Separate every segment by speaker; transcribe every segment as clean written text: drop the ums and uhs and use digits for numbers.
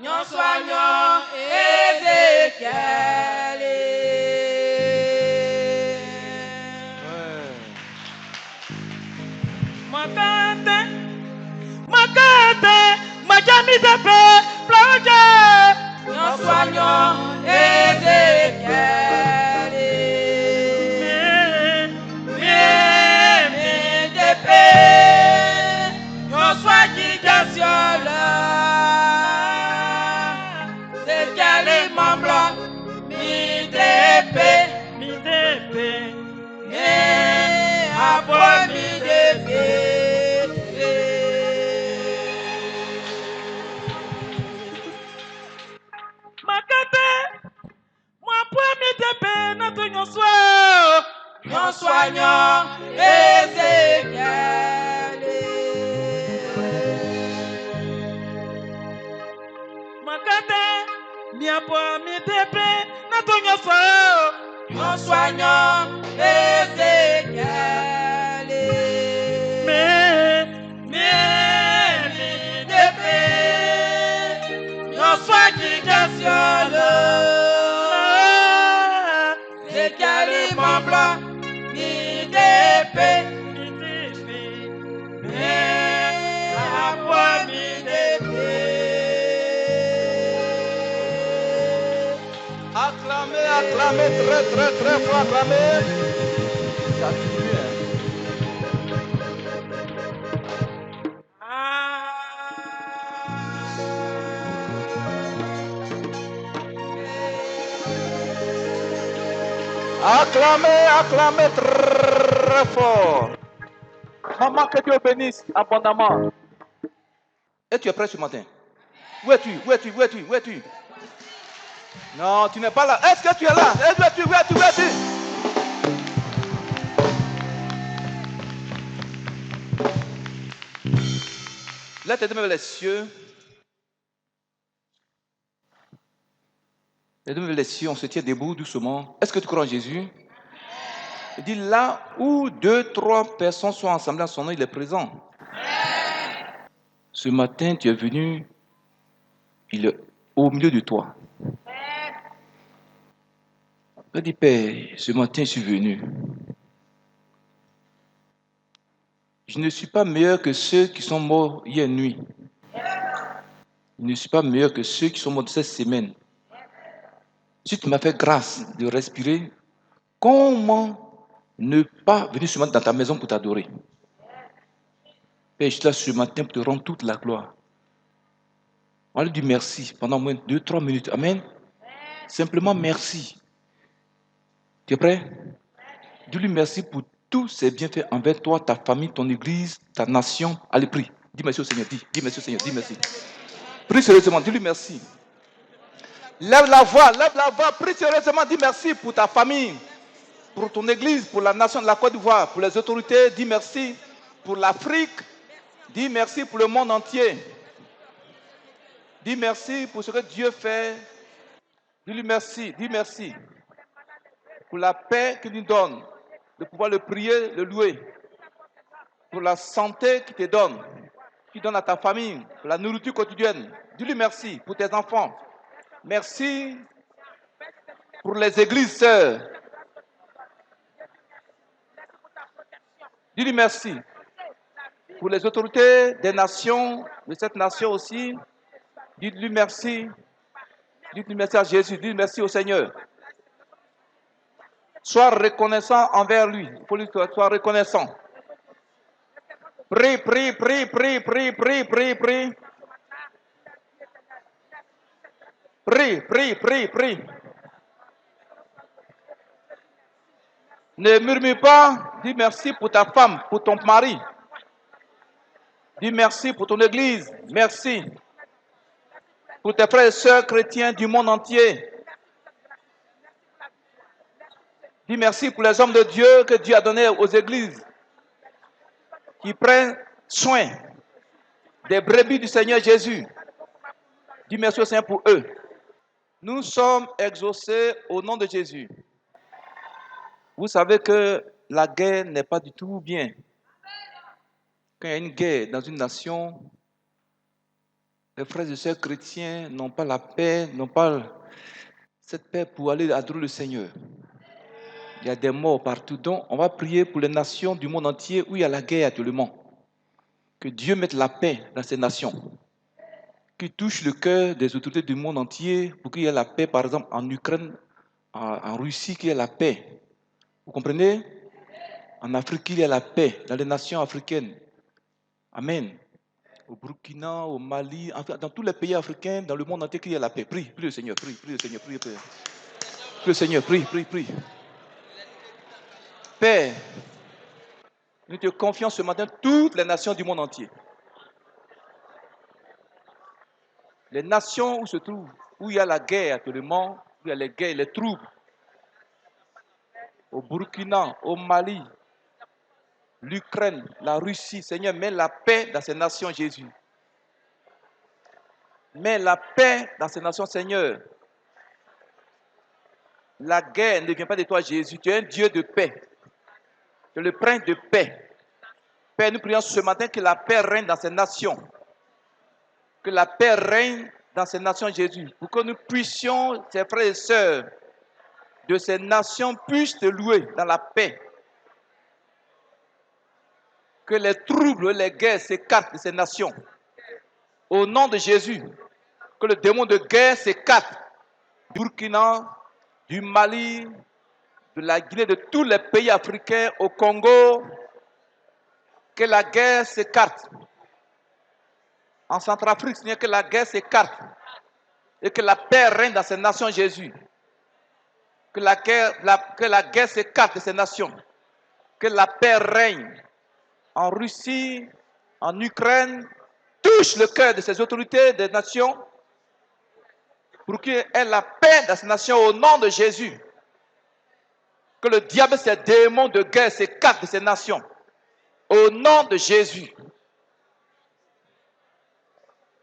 Speaker 1: Nyonsoignon Ézéchiel.
Speaker 2: Makate, majami tepe, plaoja.
Speaker 1: Nyonsoignon Ézéchiel. Nyonsoignon Ézéchiel.
Speaker 2: Makate, miapo mi tepe, natonyo so.
Speaker 1: Nyonsoignon Ézéchiel.
Speaker 3: Acclamez très fort, acclamez. Ça tue. Acclamez très fort. Maman, que Dieu bénisse abondamment. Et tu es prêt ce matin? Où es-tu? Non, tu n'es pas là. Est-ce que tu es là? Où es-tu? Lève tes deux mains vers les cieux. Les deux mains vers les cieux, on se tient debout doucement. Est-ce que tu crois en Jésus? Il dit là où 2, 3 personnes sont ensemble en son nom, il est présent. Ce matin, tu es venu, il est au milieu de toi. Je dis, Père, ce matin, je suis venu. Je ne suis pas meilleur que ceux qui sont morts hier nuit. Je ne suis pas meilleur que ceux qui sont morts cette semaine. Si tu m'as fait grâce de respirer, comment ne pas venir ce matin dans ta maison pour t'adorer? Père, je suis là ce matin pour te rendre toute la gloire. On lui dit merci pendant au moins 2-3 minutes. Amen. Simplement merci. Tu es prêt? Dis-lui merci pour tous ces bienfaits envers toi, ta famille, ton église, ta nation. Allez, prie. Dis merci au Seigneur. Dis merci au Seigneur. Dis merci. Prie sérieusement. Dis-lui merci. Lève la voix. Prie sérieusement. Dis merci pour ta famille, pour ton église, pour la nation de la Côte d'Ivoire, pour les autorités. Dis merci pour l'Afrique. Dis merci pour le monde entier. Dis merci pour ce que Dieu fait. Dis-lui merci. Dis merci pour la paix qu'il nous donne, de pouvoir le prier, le louer, pour la santé qu'il te donne, qu'il donne à ta famille, pour la nourriture quotidienne. Dis-lui merci pour tes enfants. Merci pour les églises sœurs. Dis-lui merci pour les autorités des nations, de cette nation aussi. Dis-lui merci. Dis-lui merci à Jésus. Dis-lui merci au Seigneur. Sois reconnaissant envers lui. Il faut lui sois reconnaissant. Prie. Prie. Ne murmure pas. Dis merci pour ta femme, pour ton mari. Dis merci pour ton église. Merci pour tes frères et sœurs chrétiens du monde entier. Dis merci pour les hommes de Dieu que Dieu a donnés aux églises, qui prennent soin des brebis du Seigneur Jésus. Dis merci au Seigneur pour eux. Nous sommes exaucés au nom de Jésus. Vous savez que la guerre n'est pas du tout bien. Quand il y a une guerre dans une nation, Les frères et sœurs chrétiens n'ont pas la paix, n'ont pas cette paix pour aller adorer le Seigneur. Il y a des morts partout. Donc, on va prier pour les nations du monde entier où il y a la guerre actuellement. Que Dieu mette la paix dans ces nations. Qu'il touche le cœur des autorités du monde entier pour qu'il y ait la paix, par exemple, en Ukraine, en Russie, qu'il y ait la paix. Vous comprenez? En Afrique, qu'il y ait la paix. Dans les nations africaines. Amen. Au Burkina, au Mali, enfin, dans tous les pays africains, dans le monde entier, qu'il y ait la paix. Prie, prie le Seigneur, prie le Seigneur, prie. Prie le Seigneur, prie. Père, nous te confions ce matin toutes les nations du monde entier. Les nations où se trouvent, où il y a la guerre actuellement, où il y a les guerres, les troubles. Au Burkina, au Mali, l'Ukraine, la Russie. Seigneur, mets la paix dans ces nations, Jésus. Mets la paix dans ces nations, Seigneur. La guerre ne vient pas de toi, Jésus. Tu es un Dieu de paix. Tu es le prince de paix. Père, nous prions ce matin que la paix règne dans ces nations. Que la paix règne dans ces nations, Jésus. Pour que nous puissions, ces frères et sœurs de ces nations, puissent te louer dans la paix. Que les troubles et les guerres s'écartent de ces nations. Au nom de Jésus, que le démon de guerre s'écarte du Burkina, du Mali, de la Guinée, de tous les pays africains, au Congo. Que la guerre s'écarte. En Centrafrique, Seigneur, que la guerre s'écarte. Et que la paix règne dans ces nations, Jésus. Que la guerre s'écarte de ces nations. Que la paix règne en Russie, en Ukraine. Touche le cœur de ces autorités des nations pour qu'il y ait la paix dans ces nations au nom de Jésus. Que le diable, ces démons de guerre s'écartent de ces nations au nom de Jésus.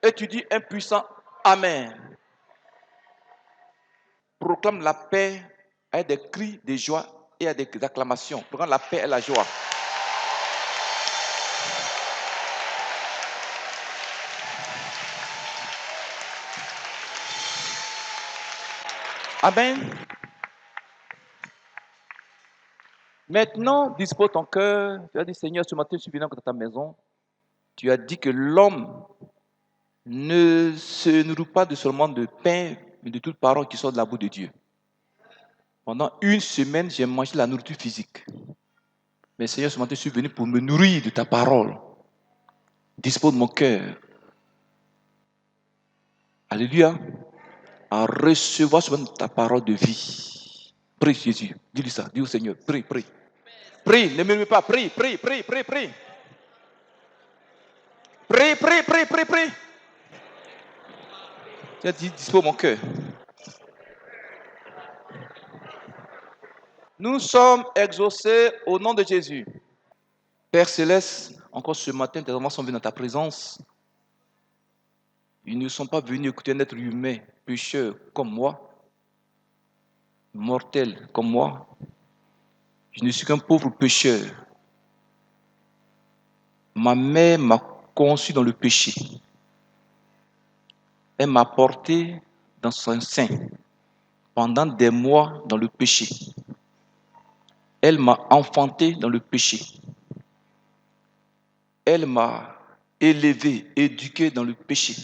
Speaker 3: Et tu dis impuissant, Amen. Proclame la paix avec des cris de joie et avec des acclamations. Proclame la paix et la joie. Amen. Maintenant, dispose ton cœur. Tu as dit, Seigneur, ce matin, je suis venu dans ta maison. Tu as dit que l'homme ne se nourrit pas seulement de pain, mais de toutes paroles qui sortent de la bouche de Dieu. Pendant une semaine, j'ai mangé la nourriture physique. Mais Seigneur, ce matin, je suis venu pour me nourrir de ta parole. Dispose de mon cœur. Alléluia. À recevoir ce matin ta parole de vie. Prie Jésus. Dis-lui ça. Dis au Seigneur. Prie. Prie. Ne murmure pas. Prie. Prie. Tu as dit, dispose mon cœur. Nous sommes exaucés au nom de Jésus. Père Céleste, encore ce matin, tes enfants sont venus dans ta présence. Ils ne sont pas venus écouter un être humain, pécheur comme moi, mortel comme moi. Je ne suis qu'un pauvre pécheur. Ma mère m'a conçu dans le péché. Elle m'a porté dans son sein pendant des mois dans le péché. Elle m'a enfanté dans le péché. Elle m'a élevé, éduqué dans le péché.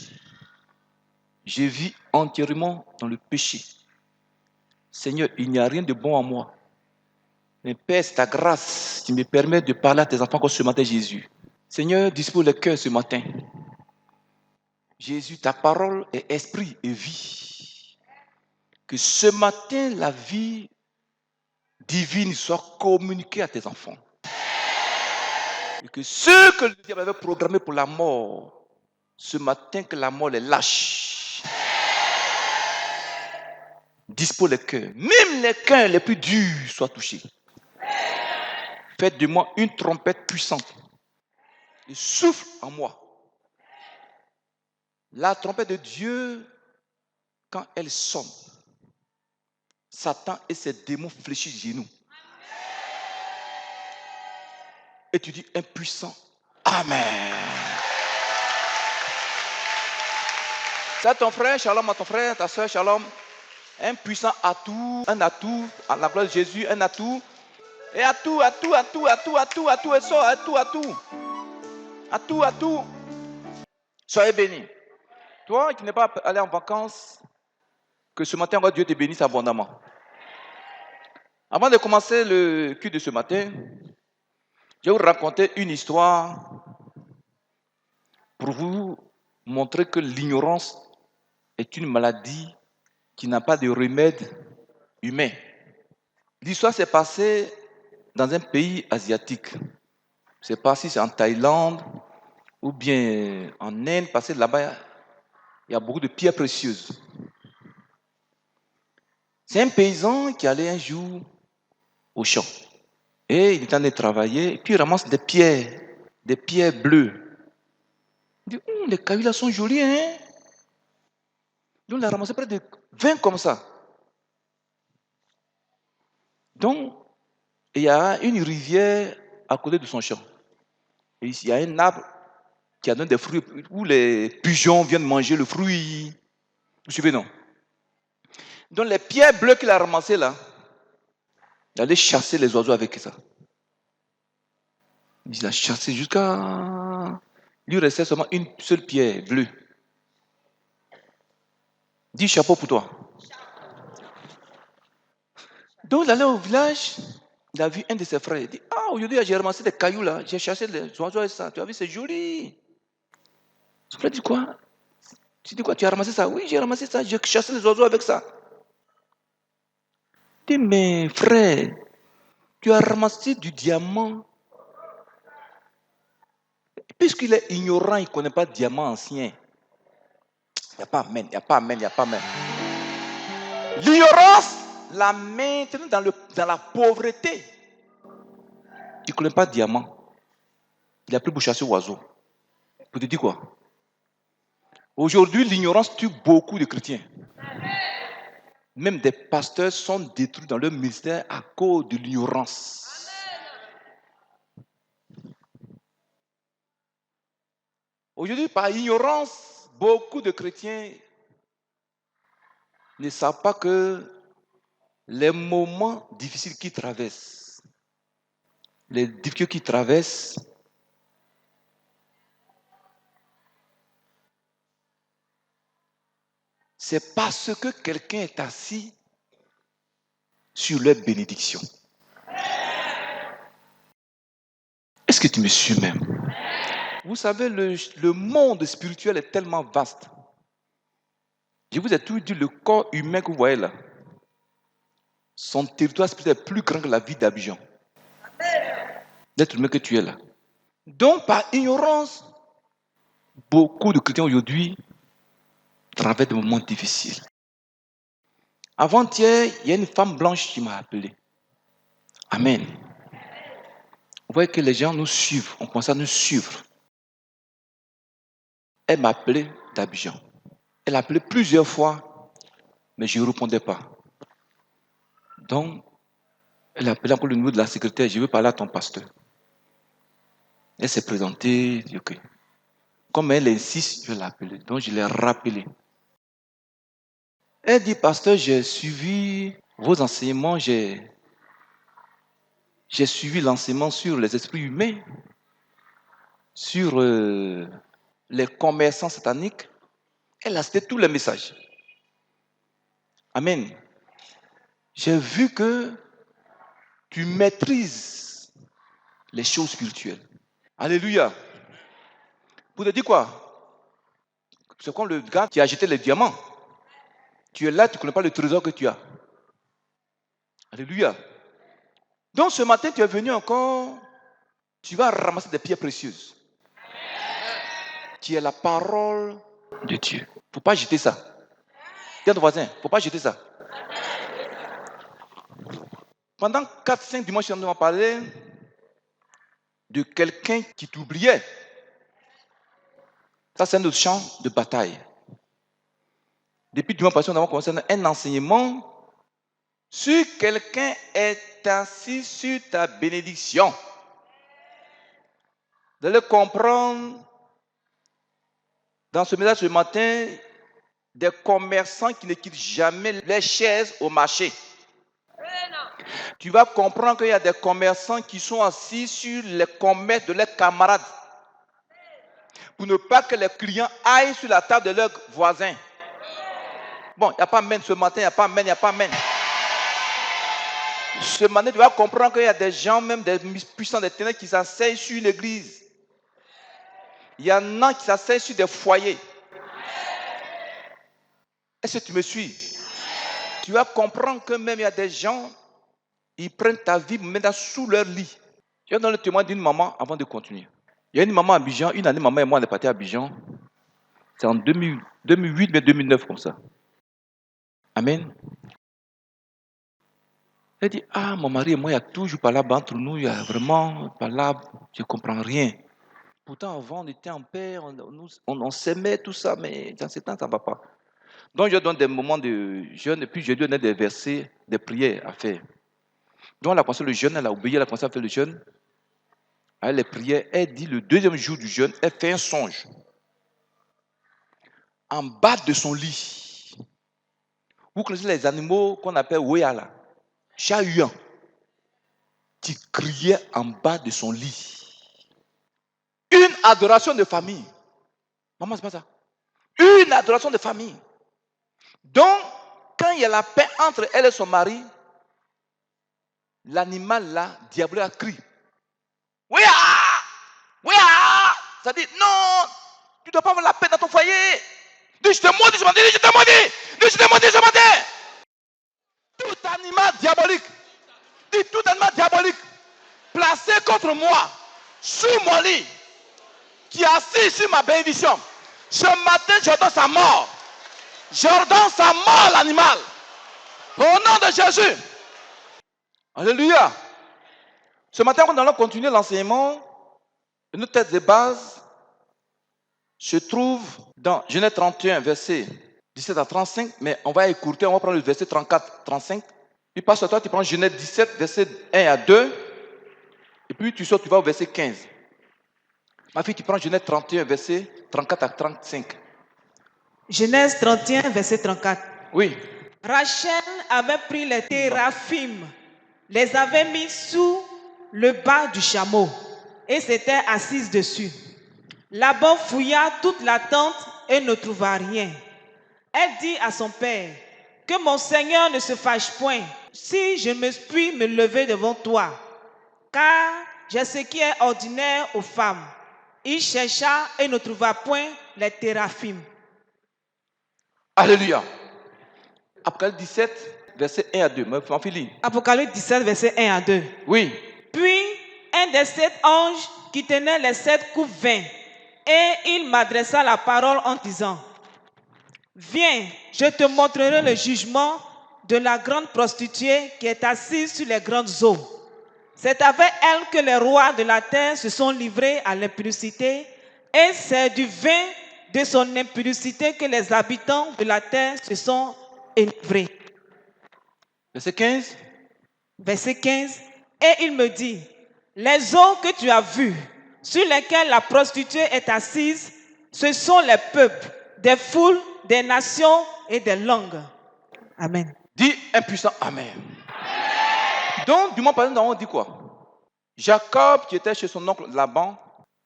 Speaker 3: Je vis entièrement dans le péché. Seigneur, il n'y a rien de bon en moi. Mais Père, c'est ta grâce qui me permet de parler à tes enfants comme ce matin, Jésus. Seigneur, dispose le cœur ce matin. Jésus, ta parole est esprit et vie. Que ce matin, la vie divine soit communiquée à tes enfants. Et que ceux que le diable avait programmés pour la mort, ce matin, que la mort les lâche. Dispose les cœurs. Même les cœurs les plus durs soient touchés. Faites de moi une trompette puissante. Et souffle en moi. La trompette de Dieu, quand elle sonne, Satan et ses démons fléchissent genoux. Et tu dis impuissant. Amen. C'est ton frère, shalom à ton frère, ta soeur, shalom. Un puissant atout, un atout, à la gloire de Jésus, un atout. Et atout, et sort, atout. Soyez bénis. Toi qui n'es pas allé en vacances, que ce matin, Dieu te bénisse abondamment. Avant de commencer le culte de ce matin, je vais vous raconter une histoire pour vous montrer que l'ignorance est une maladie qui n'a pas de remède humain. L'histoire s'est passée dans un pays asiatique. C'est pas si c'est en Thaïlande ou bien en Inde, parce que là-bas, il y a beaucoup de pierres précieuses. C'est un paysan qui allait un jour au champ. Et il est en train de travailler, et puis il ramasse des pierres bleues. Il dit, les cailloux là sont jolis, hein? Donc il a ramassé près de 20 comme ça. Donc, il y a une rivière à côté de son champ. Et il y a un arbre qui a donné des fruits où les pigeons viennent manger le fruit. Vous suivez, non? Donc les pierres bleues qu'il a ramassées là, il allait chasser les oiseaux avec ça. Il a chassé jusqu'à... Il lui restait seulement une seule pierre bleue. Dis chapeau pour toi. Donc il allait au village, il a vu un de ses frères. Il dit, aujourd'hui j'ai ramassé des cailloux là, j'ai chassé les oiseaux avec ça. Tu as vu, c'est joli. Son frère dit quoi? Tu dis quoi, tu as ramassé ça? Oui, j'ai ramassé ça, j'ai chassé les oiseaux avec ça. Il dit, mais frère, tu as ramassé du diamant. Puisqu'il est ignorant, il ne connaît pas de diamant ancien. Il n'y a pas amen. L'ignorance l'a maintenu dans la pauvreté. Il ne connaît pas de diamant. Il a pris pour chasser oiseaux. Pour te dire quoi? Aujourd'hui, l'ignorance tue beaucoup de chrétiens. Même des pasteurs sont détruits dans leur ministère à cause de l'ignorance. Aujourd'hui, par ignorance, beaucoup de chrétiens ne savent pas que les moments difficiles qu'ils traversent, les difficultés qu'ils traversent, c'est parce que quelqu'un est assis sur leur bénédiction. Est-ce que tu me suis même? Vous savez, le monde spirituel est tellement vaste. Je vous ai toujours dit, le corps humain que vous voyez là, son territoire spirituel est plus grand que la ville d'Abidjan. L'être humain que tu es là. Donc, par ignorance, beaucoup de chrétiens aujourd'hui traversent des moments difficiles. Avant-hier, il y a une femme blanche qui m'a appelé. Amen. Vous voyez que les gens nous suivent, on commence à nous suivre. Elle m'a appelé d'Abidjan. Elle a appelé plusieurs fois, mais je ne répondais pas. Donc, elle a appelé encore le niveau de la secrétaire, je veux parler à ton pasteur. Elle s'est présentée, dit ok. Comme elle insiste, je l'ai appelée. Donc, je l'ai rappelée. Elle dit, pasteur, j'ai suivi vos enseignements, j'ai suivi l'enseignement sur les esprits humains, sur les commerçants sataniques. Elle a cité tous les messages. Amen. J'ai vu que tu maîtrises les choses spirituelles. Alléluia. Pour te dire quoi? C'est comme le gars qui a jeté les diamants. Tu es là, tu ne connais pas le trésor que tu as. Alléluia. Donc ce matin, tu es venu encore, tu vas ramasser des pierres précieuses. Tu es la parole de Dieu. Il ne faut pas jeter ça. Dis à ton voisin, il ne faut pas jeter ça. Pendant 4-5 dimanches, on m'a parlé de quelqu'un qui t'oubliait. Ça, c'est notre champ de bataille. Depuis dimanche passé, on a commencé un enseignement sur quelqu'un est assis sur ta bénédiction. Vous allez comprendre dans ce message ce matin des commerçants qui ne quittent jamais les chaises au marché. Tu vas comprendre qu'il y a des commerçants qui sont assis sur les commerces de leurs camarades pour ne pas que les clients aillent sur la table de leurs voisins. Bon, il n'y a pas amen ce matin, il n'y a pas amen, il n'y a pas amen. Ce matin, tu vas comprendre qu'il y a des gens, même des puissants des ténèbres, qui s'asseyent sur l'église. Il y en a qui s'asseyent sur des foyers. Est-ce que tu me suis? Tu vas comprendre que même il y a des gens, ils prennent ta vie, mettent sous leur lit. Je vais donner le témoin d'une maman avant de continuer. Il y a une maman à Abidjan, une année, maman et moi, on est partis à Abidjan. C'est en 2008, mais 2009, comme ça. Amen. Elle dit, mon mari et moi, il y a toujours pas là entre nous, il y a vraiment pas là, je ne comprends rien. Pourtant, avant, on était en paix, on s'aimait, tout ça, mais dans ce temps, ça ne va pas. Donc, je donne des moments de jeûne, et puis je lui donne des versets, des prières à faire. Donc, elle a commencé le jeûne, elle a obéi, elle a commencé à faire le jeûne. Elle les prières, elle dit, le deuxième jour du jeûne, elle fait un songe. En bas de son lit. Vous connaissez les animaux qu'on appelle Wéala, Chahuan, qui criait en bas de son lit. Une adoration de famille. Maman, c'est pas ça. Une adoration de famille. Donc, quand il y a la paix entre elle et son mari, l'animal là, diabolique, a crié. Wéa! Wéa! Ça dit, non, tu ne dois pas avoir la paix dans ton foyer. Dis, je te maudis, je m'en dis, je te maudis. Dis, je te maudis, je m'en dis. Tout animal diabolique, dis, tout animal diabolique, placé contre moi, sous mon lit, qui est assis sur ma bénédiction. Ce matin, j'ordonne sa mort. J'ordonne sa mort, l'animal. Au nom de Jésus. Alléluia. Ce matin, nous allons continuer l'enseignement. Notre texte de base se trouve dans Genèse 31, verset 17 à 35. Mais on va écourter, on va prendre le verset 34, 35. Puis passe à toi, tu prends Genèse 17, verset 1 à 2. Et puis tu sors, tu vas au verset 15. Ma fille, tu prends Genèse 31, verset 34 à 35.
Speaker 1: Genèse 31, verset 34.
Speaker 3: Oui.
Speaker 1: Rachel avait pris les téraphim, les avait mis sous le bas du chameau et s'était assise dessus. Laban fouilla toute la tente et ne trouva rien. Elle dit à son père, que mon Seigneur ne se fâche point si je me puis me lever devant toi, car j'ai ce qui est ordinaire aux femmes. Il chercha et ne trouva point les téraphim.
Speaker 3: Alléluia. Apocalypse 17, verset 1 à 2. Ma fille lit.
Speaker 1: Apocalypse 17, verset 1 à 2.
Speaker 3: Oui.
Speaker 1: Puis, un des 7 anges qui tenait les 7 coupes vint, et il m'adressa la parole en disant, viens, je te montrerai le jugement de la grande prostituée qui est assise sur les grandes eaux. C'est avec elle que les rois de la terre se sont livrés à l'impudicité, et c'est du vin de son impudicité que les habitants de la terre se sont livrés.
Speaker 3: Verset 15.
Speaker 1: Verset 15. Et il me dit, les eaux que tu as vues, sur lesquelles la prostituée est assise, ce sont les peuples, des foules, des nations et des langues. Amen.
Speaker 3: Dis impuissant Amen. Donc, du moment passé, on dit quoi? Jacob, qui était chez son oncle Laban,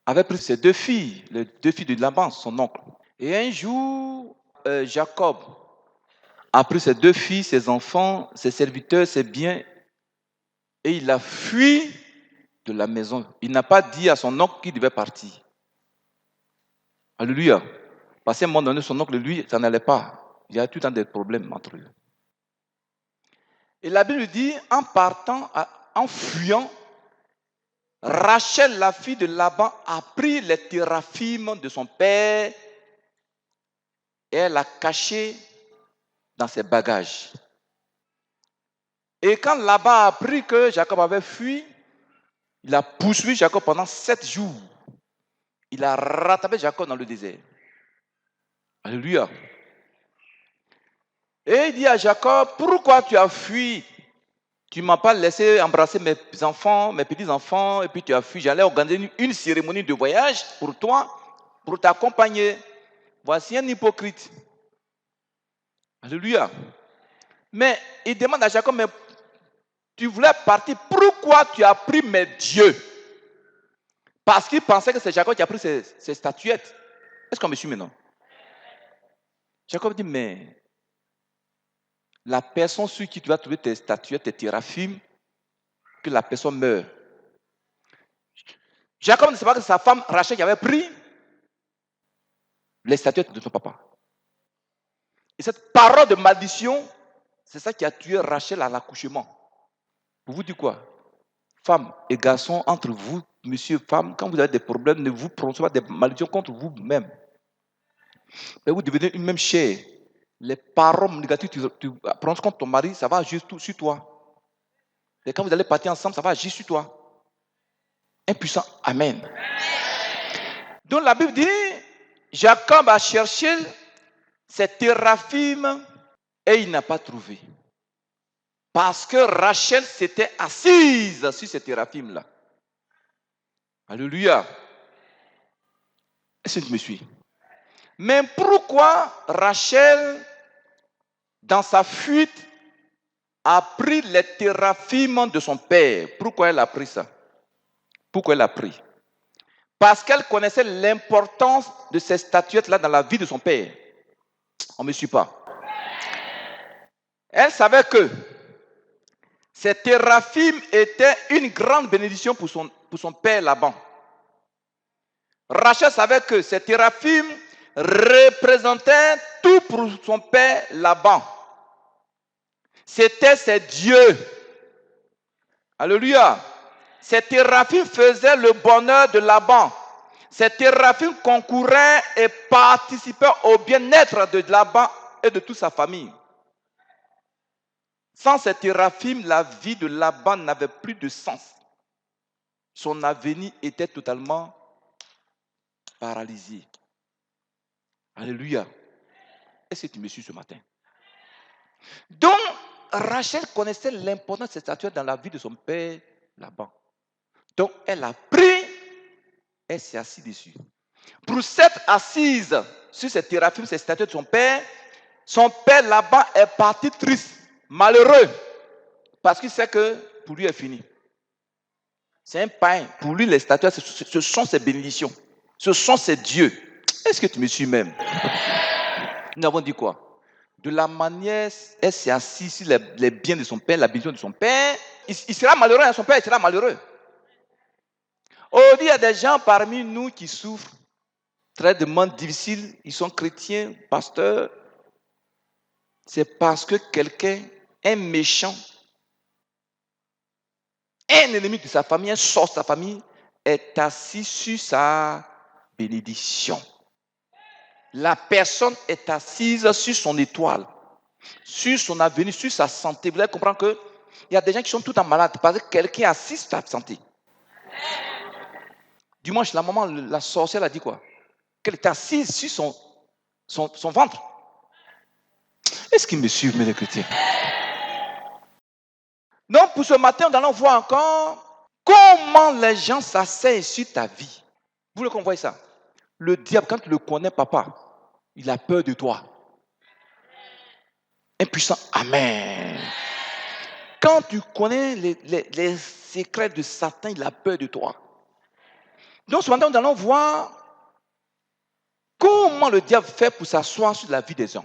Speaker 3: avait pris ses 2 filles, les 2 filles de Laban, son oncle. Et un jour, Jacob a pris ses 2 filles, ses enfants, ses serviteurs, ses biens, et il a fui de la maison. Il n'a pas dit à son oncle qu'il devait partir. Alléluia. Parce qu'à un moment donné, son oncle, lui, ça n'allait pas. Il y a tout le temps des problèmes entre eux. Et la Bible dit, en partant, en fuyant, Rachel, la fille de Laban, a pris les téraphim de son père et elle l'a caché dans ses bagages. Et quand Laban a appris que Jacob avait fui, il a poursuivi Jacob pendant 7 jours. Il a rattrapé Jacob dans le désert. Alléluia. Et il dit à Jacob, pourquoi tu as fui? Tu ne m'as pas laissé embrasser mes enfants, mes petits-enfants, et puis tu as fui. J'allais organiser une cérémonie de voyage pour toi, pour t'accompagner. Voici un hypocrite. Alléluia. Mais il demande à Jacob, mais tu voulais partir, pourquoi tu as pris mes dieux? Parce qu'il pensait que c'est Jacob qui a pris ses statuettes. Est-ce qu'on me suit maintenant? Jacob dit, mais la personne sur qui tu vas trouver tes statuettes, tes téraphim, que la personne meurt. Jacob ne sait pas que sa femme Rachel qui avait pris les statuettes de ton papa. Et cette parole de malédiction, c'est ça qui a tué Rachel à l'accouchement. Pour vous dire quoi? Femmes et garçons, entre vous, monsieur, femme, quand vous avez des problèmes, ne vous prononcez pas des malédictions contre vous-même. Mais vous devenez une même chair. Les paroles négatives que tu prononces contre ton mari, ça va agir sur toi. Et quand vous allez partir ensemble, ça va agir sur toi. Impuissant. Amen. Donc la Bible dit, Jacob a cherché ses téraphim et il n'a pas trouvé. Parce que Rachel s'était assise sur ces téraphim-là. Alléluia. Est-ce que tu me suis? Mais pourquoi Rachel, dans sa fuite, a pris les téraphim de son père? Pourquoi elle a pris ça? Pourquoi elle a pris? Parce qu'elle connaissait l'importance de ces statuettes-là dans la vie de son père. On ne me suit pas. Elle savait que ces téraphim étaient une grande bénédiction pour son père Laban. Rachel savait que ces téraphim représentaient tout pour son père Laban. C'était ses dieux. Alléluia. Ces téraphim faisaient le bonheur de Laban. Ces téraphim concouraient et participaient au bien-être de Laban et de toute sa famille. Sans ces téraphim, la vie de Laban n'avait plus de sens. Son avenir était totalement paralysé. Alléluia. Est-ce que tu me suis ce matin? Donc, Rachel connaissait l'importance de cette statuette dans la vie de son père Laban. Donc, elle a pris, elle s'est assise dessus. Pour s'être assise sur ces téraphim, ces statuettes de son père Laban est parti triste, malheureux, parce qu'il sait que pour lui est fini. C'est un païen. Pour lui, les statuettes, ce sont ses bénédictions. Ce sont ses dieux. Est-ce que tu me suis même? Nous avons dit quoi? De la manière, elle s'est assise sur les biens de son père, la bénédiction de son père. Il sera malheureux, son père il sera malheureux. Aujourd'hui, il y a des gens parmi nous qui souffrent très de moments difficiles. Ils sont chrétiens, pasteurs. C'est parce que quelqu'un, un méchant, un ennemi de sa famille, un sort de sa famille, est assis sur sa bénédiction. La personne est assise sur son étoile, sur son avenir, sur sa santé. Vous allez comprendre qu'il y a des gens qui sont tout le temps malades parce que quelqu'un est assis sur sa santé. Dimanche, la maman, la sorcière a dit quoi? Qu'elle est assise sur son ventre. Est-ce qu'ils me suivent, mes chrétiens? Donc, pour ce matin, nous allons voir encore comment les gens s'asseyent sur ta vie. Vous voulez qu'on voie ça? Le diable, quand tu le connais, papa, il a peur de toi. Impuissant. Amen. Quand tu connais les secrets de Satan, il a peur de toi. Donc, ce matin, nous allons voir comment le diable fait pour s'asseoir sur la vie des gens.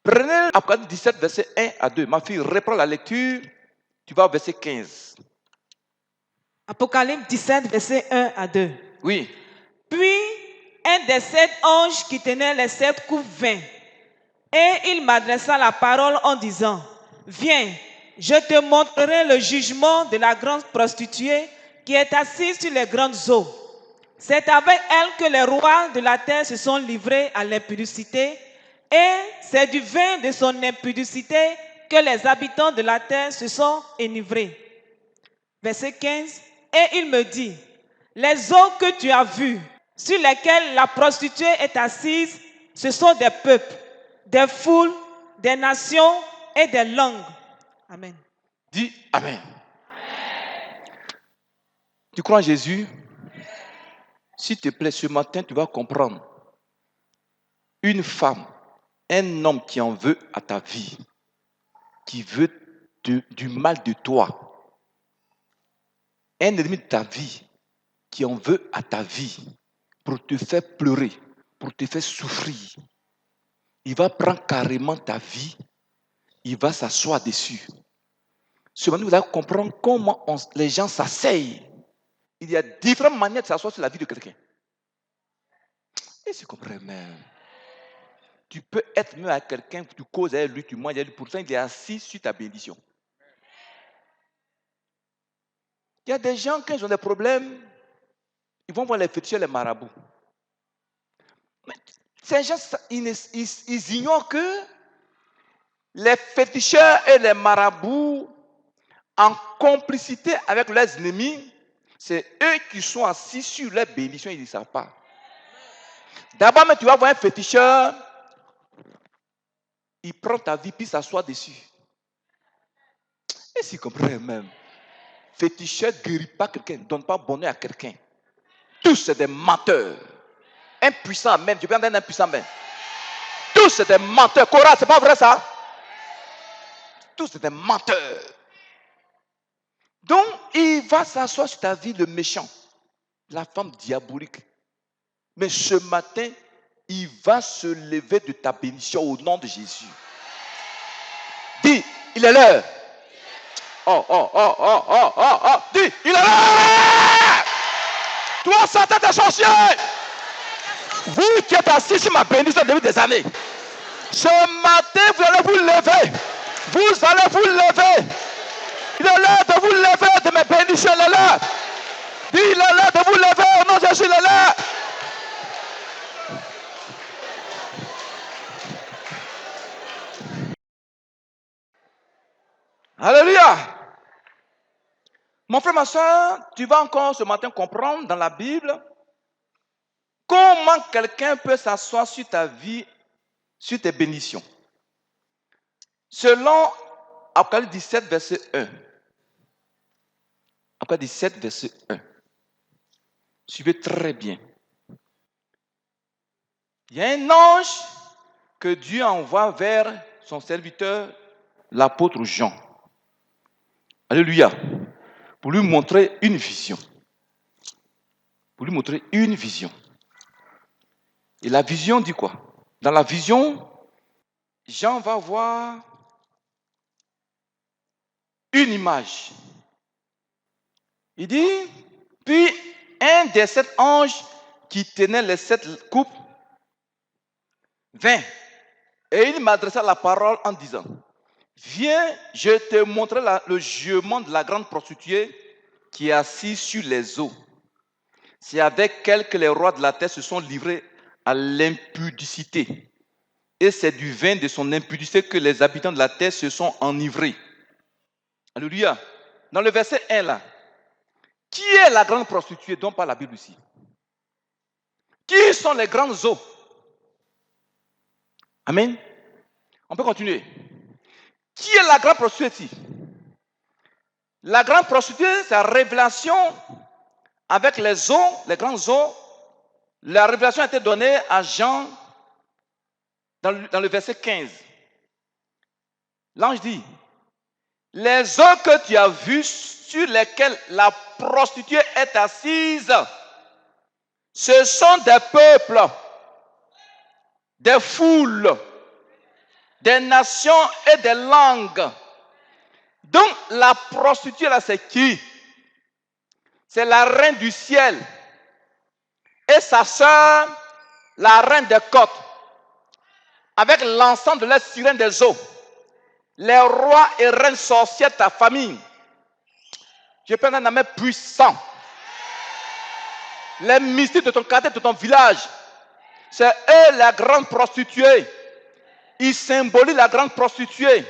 Speaker 3: Prenez Apocalypse 17, verset 1 à 2. Ma fille, reprends la lecture. Tu vas au verset 15.
Speaker 1: Apocalypse 17, verset 1 à 2.
Speaker 3: Oui.
Speaker 1: Puis, un des 7 anges qui tenait les 7 coupes vint, et il m'adressa la parole en disant, « Viens, je te montrerai le jugement de la grande prostituée qui est assise sur les grandes eaux. C'est avec elle que les rois de la terre se sont livrés à l'impudicité, et c'est du vin de son impudicité que les habitants de la terre se sont enivrés. » Verset 15. Et il me dit, « Les eaux que tu as vues, sur lesquelles la prostituée est assise, ce sont des peuples, des foules, des nations et des langues. » Amen.
Speaker 3: Dis Amen. Amen. Tu crois en Jésus? S'il te plaît, ce matin, tu vas comprendre. Une femme, un homme qui en veut à ta vie, qui veut du mal de toi, un ennemi de ta vie, qui en veut à ta vie pour te faire pleurer, pour te faire souffrir, il va prendre carrément ta vie, il va s'asseoir dessus. Seulement, vous allez comprendre comment les gens s'asseyent. Il y a différentes manières de s'asseoir sur la vie de quelqu'un. Et c'est compris même. Tu peux être même avec quelqu'un, tu causes avec lui, tu manges avec lui, pourtant il est assis sur ta bénédiction. Il y a des gens, quand ils ont des problèmes, ils vont voir les féticheurs, les marabouts. Mais ces gens, ils ignorent que les féticheurs et les marabouts, en complicité avec leurs ennemis, c'est eux qui sont assis sur leurs bénédictions, ils ne savent pas. D'abord, tu vas voir un féticheur, il prend ta vie puis s'assoit dessus. Et s'il comprend même, féticheur ne guérit pas quelqu'un, ne donne pas bonheur à quelqu'un. Tous, c'est des menteurs. Impuissants même, tu peux entendre un impuissant même. Tous, c'est des menteurs. Cora, c'est pas vrai ça? Tous, c'est des menteurs. Donc, il va s'asseoir sur ta vie, le méchant, la femme diabolique. Mais ce matin, il va se lever de ta bénédiction au nom de Jésus. Dis, il est l'heure. Dis, il est l'heure. Toi, Satan, t'es sorcier. Vous qui êtes assis sur ma bénédiction depuis des années. Ce matin, vous allez vous lever. Vous allez vous lever. Il est l'heure de vous lever de mes bénédictions. Il est l'heure. Dis, il est l'heure de vous lever au nom de Jésus. Il est l'heure. Alléluia. Mon frère, ma soeur, tu vas encore ce matin comprendre dans la Bible comment quelqu'un peut s'asseoir sur ta vie, sur tes bénédictions. Selon Apocalypse 17, verset 1. Apocalypse 17, verset 1. Suivez très bien. Il y a un ange que Dieu envoie vers son serviteur, l'apôtre Jean. Alléluia. Pour lui montrer une vision. Pour lui montrer une vision. Et la vision dit quoi? Dans la vision, Jean va voir une image. Il dit, puis un des 7 anges qui tenait les 7 coupes vint. Et il m'adressa la parole en disant, viens, je te montrerai le jugement de la grande prostituée qui est assise sur les eaux. C'est avec elle que les rois de la terre se sont livrés à l'impudicité. Et c'est du vin de son impudicité que les habitants de la terre se sont enivrés. Alléluia. Dans le verset 1 là, qui est la grande prostituée dont parle la Bible ici? Qui sont les grandes eaux? Amen. On peut continuer. Qui est la grande prostituée ici? La grande prostituée, c'est la révélation avec les eaux, les grandes eaux. La révélation a été donnée à Jean dans le verset 15. L'ange dit, les eaux que tu as vues sur lesquelles la prostituée est assise, ce sont des peuples, des foules, des nations et des langues. Donc la prostituée là, c'est qui? C'est la reine du ciel et sa sœur, la reine des côtes, avec l'ensemble de la sirène des eaux, les rois et reines sorcières de ta famille. Je peux un amen puissant. Les mystiques de ton quartier, de ton village, c'est eux la grande prostituée. Ils symbolisent la grande prostituée.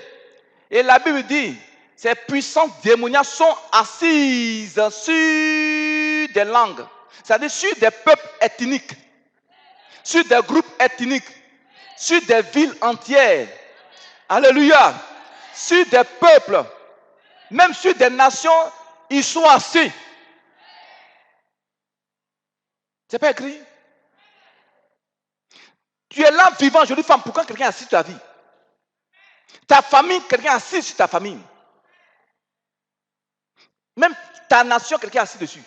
Speaker 3: Et la Bible dit, ces puissances démoniaques sont assises sur des langues, c'est-à-dire sur des peuples ethniques, sur des groupes ethniques, sur des villes entières. Alléluia. Sur des peuples, même sur des nations, ils sont assis. C'est pas écrit. Tu es là vivant, jolie femme, pourquoi quelqu'un est assis sur ta vie? Ta famille, quelqu'un est assis sur ta famille. Même ta nation, quelqu'un est assis dessus.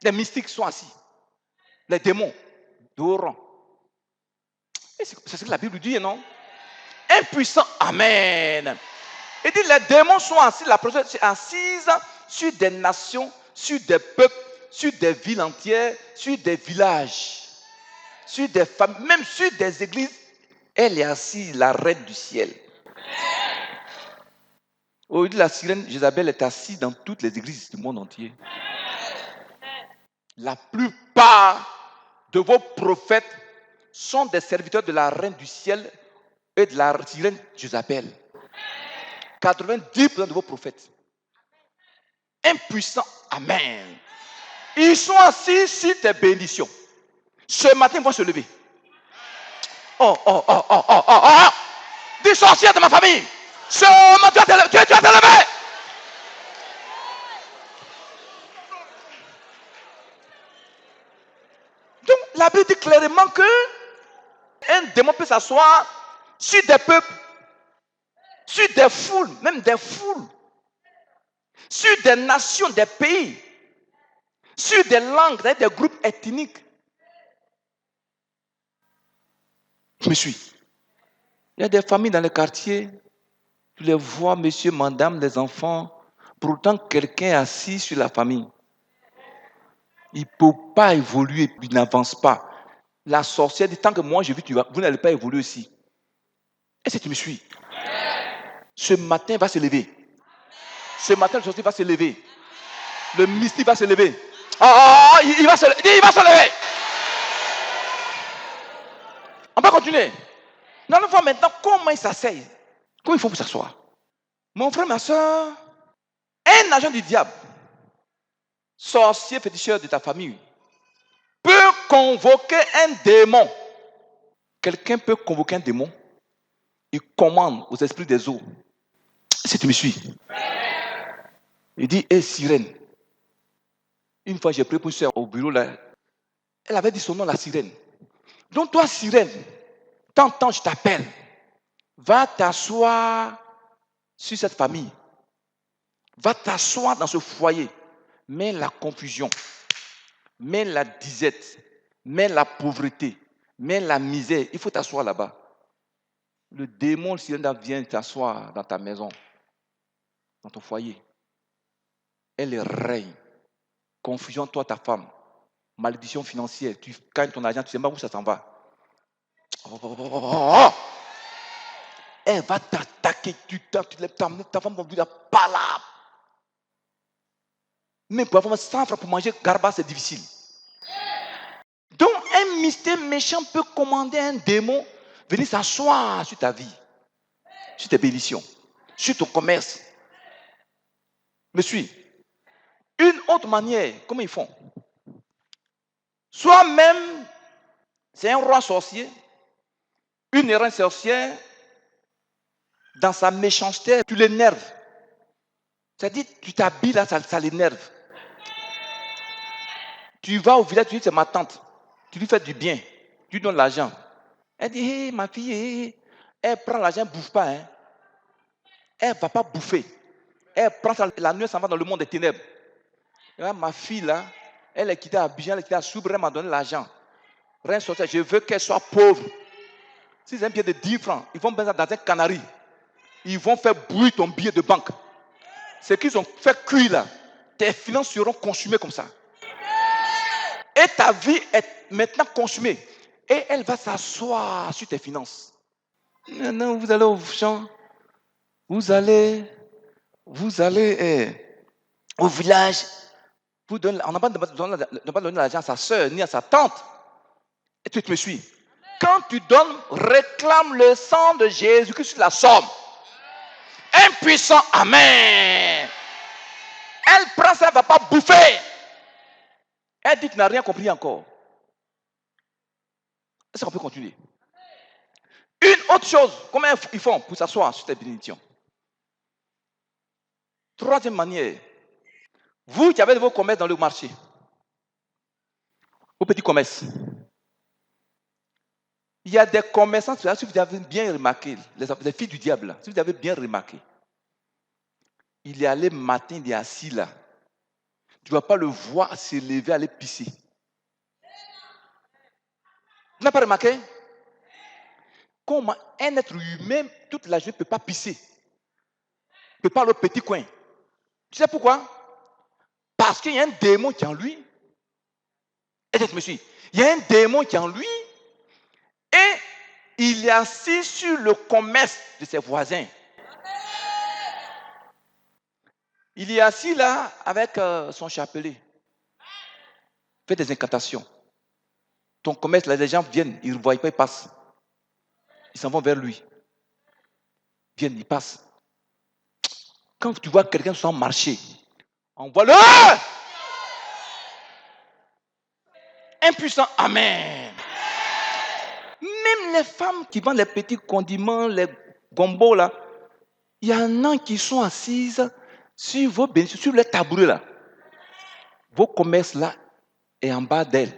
Speaker 3: Les mystiques sont assis. Les démons, dehors. C'est ce que la Bible dit, non? Impuissant, amen. Il dit les démons sont assis, la personne est assise sur des nations, sur des peuples, sur des villes entières, sur des villages, sur des familles, même sur des églises. Elle est assise, la reine du ciel. Aujourd'hui, la sirène Jézabel est assise dans toutes les églises du monde entier. La plupart de vos prophètes sont des serviteurs de la reine du ciel et de la sirène Jézabel. 90% de vos prophètes. Impuissants, amen. Ils sont assis sur tes bénédictions. Ce matin, ils vont se lever. Oh. Dis sorcière de ma famille. Ce matin, tu vas te lever. Donc, la Bible dit clairement que un démon peut s'asseoir sur des peuples, sur des foules, même des foules, sur des nations, des pays, sur des langues, des groupes ethniques. Je me suis. Il y a des familles dans les quartiers, tu les vois, monsieur, madame, les enfants, pourtant quelqu'un est assis sur la famille. Il ne peut pas évoluer, il n'avance pas. La sorcière dit, tant que moi je vis, vous n'allez pas évoluer aussi. Est-ce que tu me suis? Ce matin, il va se lever. Ce matin, le sorcier va se lever. Le mystique va se lever. Il va se lever. On va continuer. Nous allons voir maintenant comment il s'asseye. Comment il faut pour s'asseoir. Mon frère, ma soeur, un agent du diable, sorcier féticheur de ta famille, peut convoquer un démon. Quelqu'un peut convoquer un démon. Il commande aux esprits des eaux. Si tu me suis. Il dit, hé sirène. Une fois j'ai pris pour ça au bureau là. Elle avait dit son nom, la sirène. Donc toi, sirène, t'entends, je t'appelle. Va t'asseoir sur cette famille. Va t'asseoir dans ce foyer. Mets la confusion. Mets la disette. Mets la pauvreté. Mets la misère. Il faut t'asseoir là-bas. Le démon, le sirène vient t'asseoir dans ta maison. Dans ton foyer. Elle règne. Confusion, toi, ta femme. Malédiction financière. Tu gagnes ton argent, tu ne sais pas où ça s'en va. Elle va t'attaquer. Tu lèves ta femme va dire pas là. Mais pour avoir 100 francs pour manger garba, c'est difficile. Donc, un mystère méchant peut commander un démon venir s'asseoir sur ta vie, sur tes bénédictions, sur ton commerce. Me suis. Une autre manière, comment ils font? Soit même, c'est un roi sorcier, une reine sorcière, dans sa méchanceté, tu l'énerves. C'est-à-dire, tu t'habilles là, ça l'énerve. Tu vas au village, tu dis, c'est ma tante. Tu lui fais du bien. Tu lui donnes l'argent. Elle dit, hé, ma fille, elle prend l'argent, elle ne bouffe pas. Hein. Elle ne va pas bouffer. Elle prend ça, la nuit, elle s'en va dans le monde des ténèbres. Et là, ma fille, là, elle est quittée à Abidjan, elle est quittée à Soubre, elle m'a donné l'argent. Rien sortir, je veux qu'elle soit pauvre. Si c'est un billet de 10 francs, ils vont mettre ça dans un canari. Ils vont faire bouillir ton billet de banque. Ce qu'ils ont fait cuire là, tes finances seront consumées comme ça. Et ta vie est maintenant consumée. Et elle va s'asseoir sur tes finances. Maintenant, vous allez au champ. Vous allez au village. On n'a pas donné l'argent à sa soeur ni à sa tante. Et tu me suis. Quand tu donnes, réclame le sang de Jésus-Christ sur la somme. Impuissant, amen. Elle prend ça, elle ne va pas bouffer. Elle dit que tu n'as rien compris encore. Est-ce qu'on peut continuer? Une autre chose, comment ils font pour s'asseoir sur tes bénédictions? Troisième manière, vous qui avez vos commerces dans le marché, vos petits commerces, Il y a des commerçants, si vous avez bien remarqué, les filles du diable, là, si vous avez bien remarqué, il est allé matin, il est assis là. Tu ne vas pas le voir se lever, aller pisser. Tu n'as pas remarqué? Comment un être humain, toute la journée, ne peut pas pisser. Ne peut pas aller au petit coin. Tu sais pourquoi? Parce qu'il y a un démon qui est en lui. Et je me suis dit, il y a un démon qui est en lui et il est assis sur le commerce de ses voisins. Il est assis là avec son chapelet. Fait des incantations. Ton commerce, là, les gens viennent, ils ne voient pas, ils passent. Ils s'en vont vers lui. Ils viennent, ils passent. Quand tu vois quelqu'un sans marcher, envoie-le. Impuissant, amen. Même les femmes qui vendent les petits condiments, les gombos là, il y en a qui sont assises sur vos bénéfices, sur les tabourets là. Vos commerces là est en bas d'elles.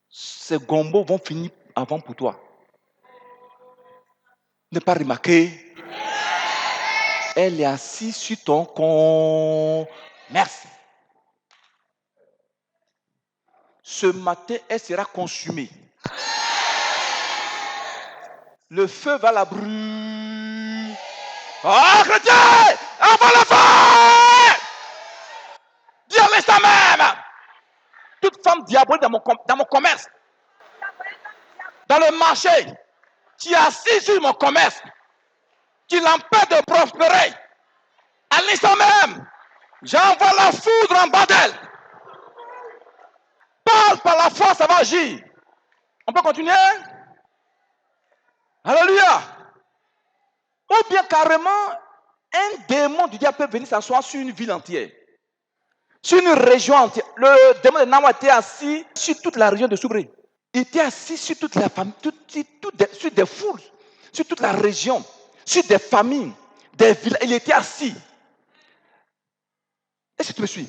Speaker 3: Ces gombos vont finir avant pour toi. Ne pas remarquer. Elle est assise sur ton commerce. Ce matin, elle sera consumée. Le feu va la brûler. Oh, chrétien! Envoie le feu! Dis à l'instant même! Toute femme diabolique dans mon commerce, dans le marché, qui est assise sur mon commerce, qui l'empêche de prospérer, à l'instant même, j'envoie la foudre en bas d'elle. Parle par la force, ça va agir. On peut continuer? Alléluia! Ou bien carrément, un démon du diable peut venir s'asseoir sur une ville entière. Sur une région entière. Le démon de Nawa était assis sur toute la région de Soubré. Il était assis sur toute la famille, sur des foules, sur toute la région, sur des familles, des villages. Il était assis. Est-ce que tu me suis?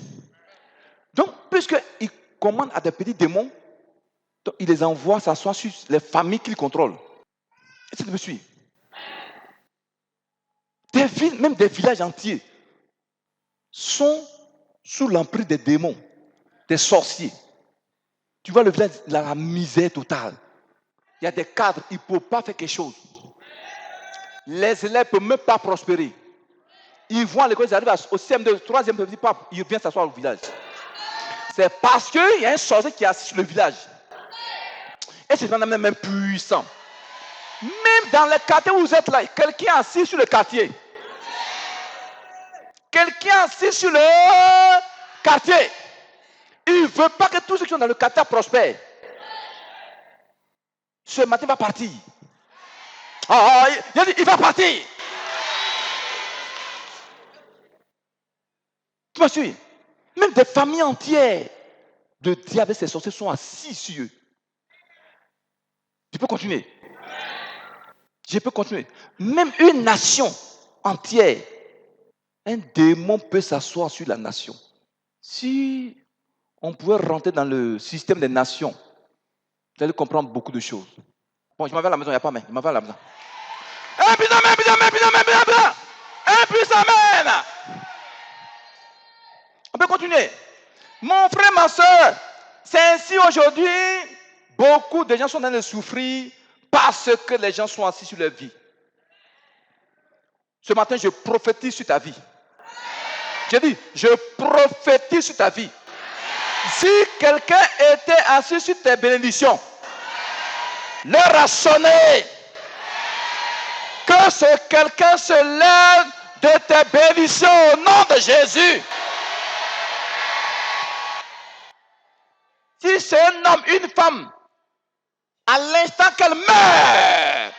Speaker 3: Donc, puisqu'il commande à des petits démons, donc il les envoie s'asseoir sur les familles qu'il contrôle. Est-ce que tu me suis? Des villes, même des villages entiers, sont sous l'emprise des démons, des sorciers. Tu vois le village, la misère totale. Il y a des cadres, ils ne peuvent pas faire quelque chose. Les élèves ne peuvent même pas prospérer. Ils vont à l'école, ils arrivent au CM2, au 3e, ils viennent s'asseoir au village. C'est parce qu'il y a un sorcier qui est assis sur le village. Et c'est même puissant. Même dans le quartier où vous êtes là, quelqu'un est assis sur le quartier. Quelqu'un assis sur le quartier. Il ne veut pas que tous ceux qui sont dans le quartier prospèrent. Ce matin, il va partir. Il a dit, il va partir. Tu m'as suivi? Même des familles entières de diable et ses sorciers sont assis sur eux. Tu peux continuer? Je peux continuer. Même une nation entière, un démon peut s'asseoir sur la nation. Si on pouvait rentrer dans le système des nations, vous allez comprendre beaucoup de choses. Bon, je m'en vais à la maison, il n'y a pas mais. Je m'en vais à la maison. Un plus amen. On peut continuer. Mon frère, ma soeur, c'est ainsi aujourd'hui, beaucoup de gens sont en train de souffrir parce que les gens sont assis sur leur vie. Ce matin, je prophétise sur ta vie. J'ai dit, je prophétise sur ta vie. Si quelqu'un était assis sur tes bénédictions, leur a sonné. Que ce quelqu'un se lève de tes bénédictions au nom de Jésus. Si c'est un homme, une femme, à l'instant qu'elle meurt,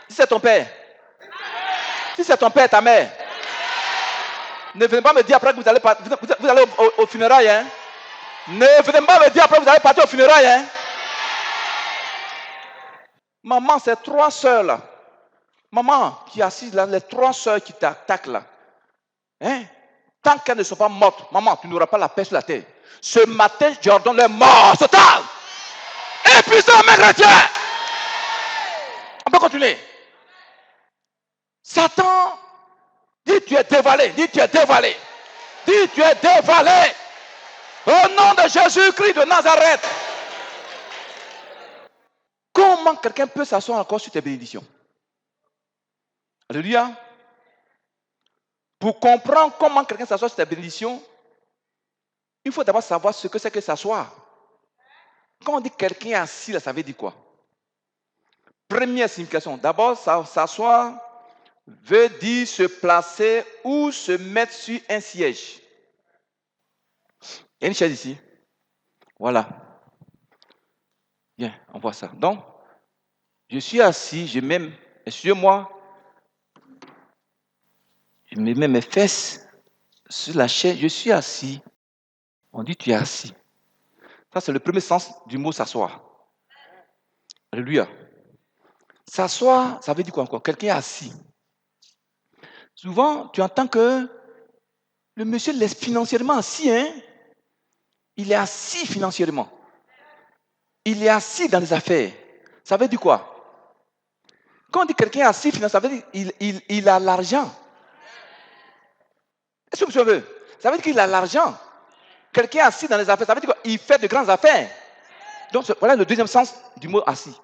Speaker 3: si c'est ton père, si c'est ton père, ta mère, ne venez pas me dire après que vous allez au funérailles. Hein? Ne venez pas me dire après que vous allez partir au funérailles. Hein? Maman, c'est 3 sœurs là. Maman qui est assise là, les 3 sœurs qui t'attaquent là. Hein? Tant qu'elles ne sont pas mortes, maman, tu n'auras pas la paix sur la terre. Ce matin, je ordonne leur mort totale. puissant, mes chrétiens. On peut continuer. Satan, dis tu es dévalé, dis tu es dévalé, dis tu es dévalé. Au nom de Jésus-Christ de Nazareth. Comment quelqu'un peut s'asseoir encore sur tes bénédictions? Alléluia. Pour comprendre comment quelqu'un s'assoit sur tes bénédictions, il faut d'abord savoir ce que c'est que s'asseoir. Quand on dit quelqu'un est assis, là, ça veut dire quoi? Première signification. D'abord, s'asseoir veut dire se placer ou se mettre sur un siège. Il y a une chaise ici. Voilà. Bien, on voit ça. Donc, je suis assis, excusez-moi, je mets mes fesses sur la chaise, je suis assis. On dit tu es assis. Ça, c'est le premier sens du mot s'asseoir. Alléluia. S'asseoir, ça veut dire quoi encore? Quelqu'un est assis. Souvent, tu entends que le monsieur laisse financièrement assis, hein? Il est assis financièrement. Il est assis dans les affaires. Ça veut dire quoi? Quand on dit quelqu'un est assis financièrement, ça veut dire qu'il a l'argent. Est-ce que monsieur veut? Ça veut dire qu'il a l'argent. Quelqu'un est assis dans les affaires, ça veut dire quoi? Il fait de grandes affaires. Donc, voilà le deuxième sens du mot assis.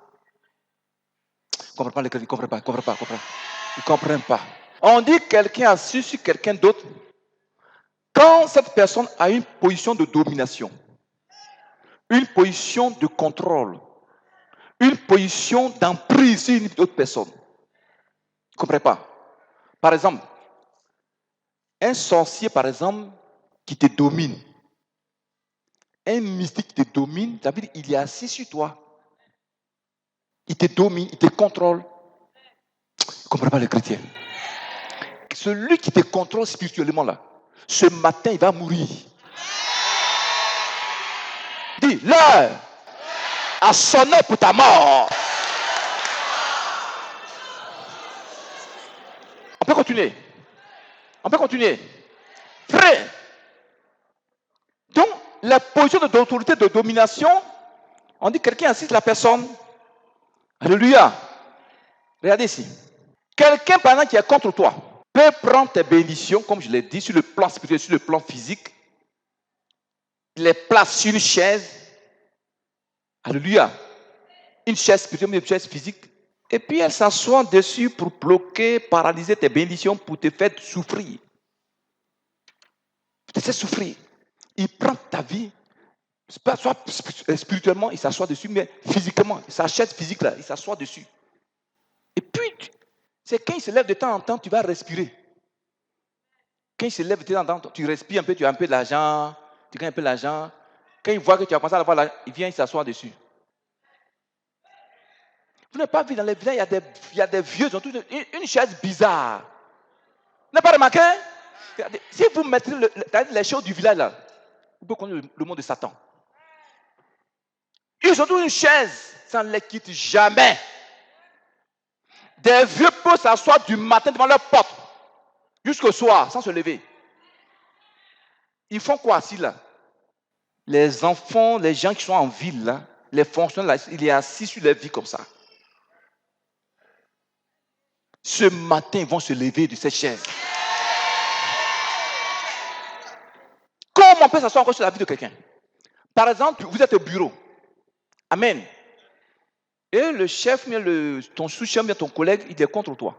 Speaker 3: Ils ne comprennent pas les chrétiens, ils ne comprennent pas. On dit quelqu'un assis sur quelqu'un d'autre quand cette personne a une position de domination, une position de contrôle, une position d'emprise sur une autre personne. Vous ne comprenez pas? Par exemple, un sorcier, par exemple, qui te domine, un mystique qui te domine, ça veut dire qu'il est assis sur toi. Il te domine, il te contrôle. Vous ne comprenez pas les chrétiens? Celui qui te contrôle spirituellement là, ce matin, il va mourir. Dis, l'heure a sonné pour ta mort. On peut continuer. On peut continuer. Frère. Donc, la position d'autorité, de domination, on dit quelqu'un assiste la personne. Alléluia. Regardez ici. Quelqu'un, par exemple, qui est contre toi, peut prendre tes bénédictions, comme je l'ai dit, sur le plan spirituel, sur le plan physique. Il les place sur une chaise. Alléluia. Une chaise spirituelle, une chaise physique. Et puis elle s'assoit dessus pour bloquer, paralyser tes bénédictions, pour te faire souffrir. Pour te faire souffrir. Il prend ta vie, soit spirituellement, il s'assoit dessus, mais physiquement, sa chaise physique là, il s'assoit dessus. Et puis, c'est quand il se lève de temps en temps, tu vas respirer. Quand il se lève de temps en temps, tu respires un peu, tu as un peu de l'argent, tu gagnes un peu d'argent. Quand il voit que tu as commencé à l'avoir, il vient, il s'assoit dessus. Vous n'avez pas vu dans les villages, il y a des vieux, ils ont une chaise bizarre. Vous n'avez pas remarqué? Si vous mettez les choses du village là, vous pouvez connaître le monde de Satan. Ils ont tous une chaise, ça ne les quitte jamais. Des vieux peuvent s'asseoir du matin devant leur porte jusqu'au soir sans se lever. Ils font quoi assis là? Les enfants, les gens qui sont en ville là, les fonctionnaires là, ils sont assis sur leur vie comme ça. Ce matin, ils vont se lever de cette chaise. Comment on peut s'asseoir encore sur la vie de quelqu'un? Par exemple, vous êtes au bureau. Amen. Et le chef, ton sous-chef, ton collègue, il est contre toi.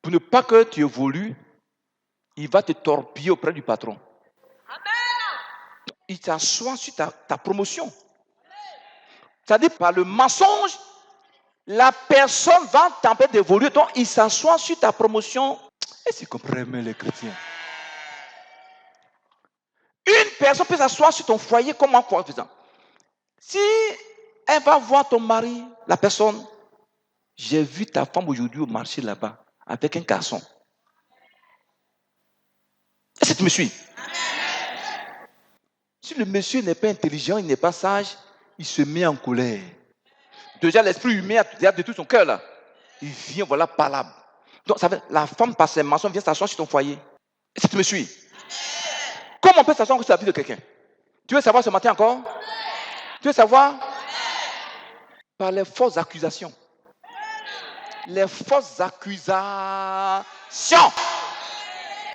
Speaker 3: Pour ne pas que tu évolues, il va te torpiller auprès du patron. Amen. Il s'assoit sur ta promotion. C'est-à-dire, par le mensonge, la personne va t'empêcher d'évoluer. Donc, il s'assoit sur ta promotion. Et c'est comprenez les chrétiens. Une personne peut s'asseoir sur ton foyer comme un foyer faisant. Si elle va voir ton mari, la personne, j'ai vu ta femme aujourd'hui au marché là-bas avec un garçon. Est-ce que tu me suis? Si le monsieur n'est pas intelligent, il n'est pas sage, il se met en colère. Déjà, l'esprit humain a de tout son cœur là. Il vient, voilà, palabre. Donc, ça veut, la femme, par ses mensonges, vient s'asseoir sur ton foyer. Est-ce que tu me suis? Comment on peut s'asseoir sur la vie de quelqu'un? Tu veux savoir ce matin encore? Tu veux savoir? par les fausses accusations. Les fausses accusations.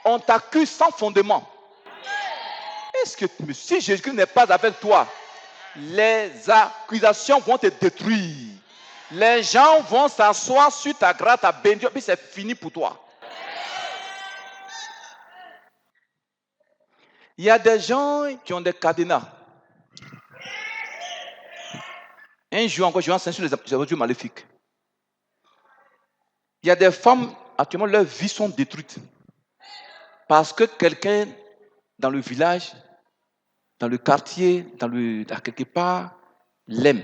Speaker 3: On t'accuse sans fondement. Est-ce que si Jésus n'est pas avec toi, les accusations vont te détruire. Les gens vont s'asseoir sur ta grâce, ta bénédiction, puis c'est fini pour toi. Il y a des gens qui ont des cadenas. Un jour encore, je vais enseigner sur les aventures maléfiques. Il y a des femmes, actuellement, leurs vies sont détruites. Parce que quelqu'un dans le village, dans le quartier, à quelque part, l'aime.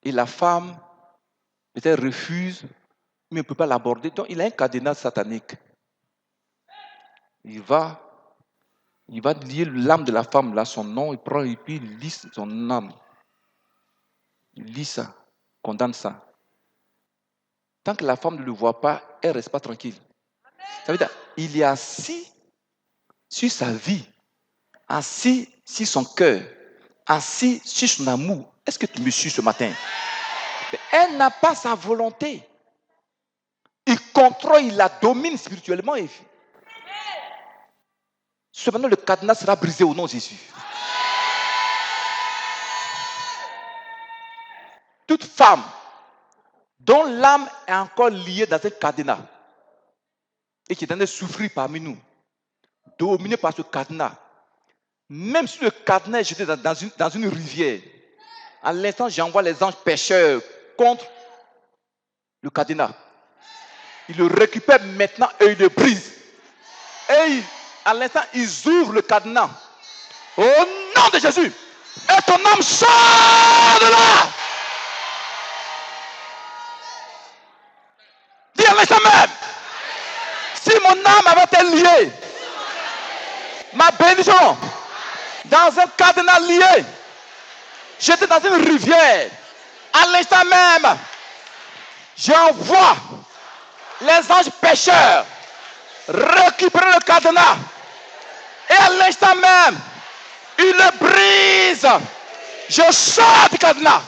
Speaker 3: Et la femme, peut-être refuse, mais ne peut pas l'aborder. Donc, il a un cadenas satanique. Il va lier l'âme de la femme, là, son nom, il prend et puis il lit son âme. Il lit ça, condamne ça. Tant que la femme ne le voit pas, elle ne reste pas tranquille. Ça veut dire, il est assis sur sa vie, assis sur son cœur, assis sur son amour. Est-ce que tu me suis ce matin? Mais elle n'a pas sa volonté. Il contrôle, il la domine spirituellement. Cependant, le cadenas sera brisé au nom de Jésus. Toute femme dont l'âme est encore liée dans un cadenas et qui est en train de souffrir parmi nous, dominée par ce cadenas, même si le cadenas est jeté dans une rivière, à l'instant, j'envoie les anges pêcheurs contre le cadenas. Ils le récupèrent maintenant et ils le brisent. Et à l'instant, ils ouvrent le cadenas. Au nom de Jésus. Et ton âme sort de là. Dis à l'instant même. Si mon âme avait été liée, ma bénédiction, dans un cadenas lié, j'étais dans une rivière. À l'instant même, j'envoie les anges pêcheurs récupérer le cadenas. Et à l'instant même, ils le brisent. Je sors du cadenas.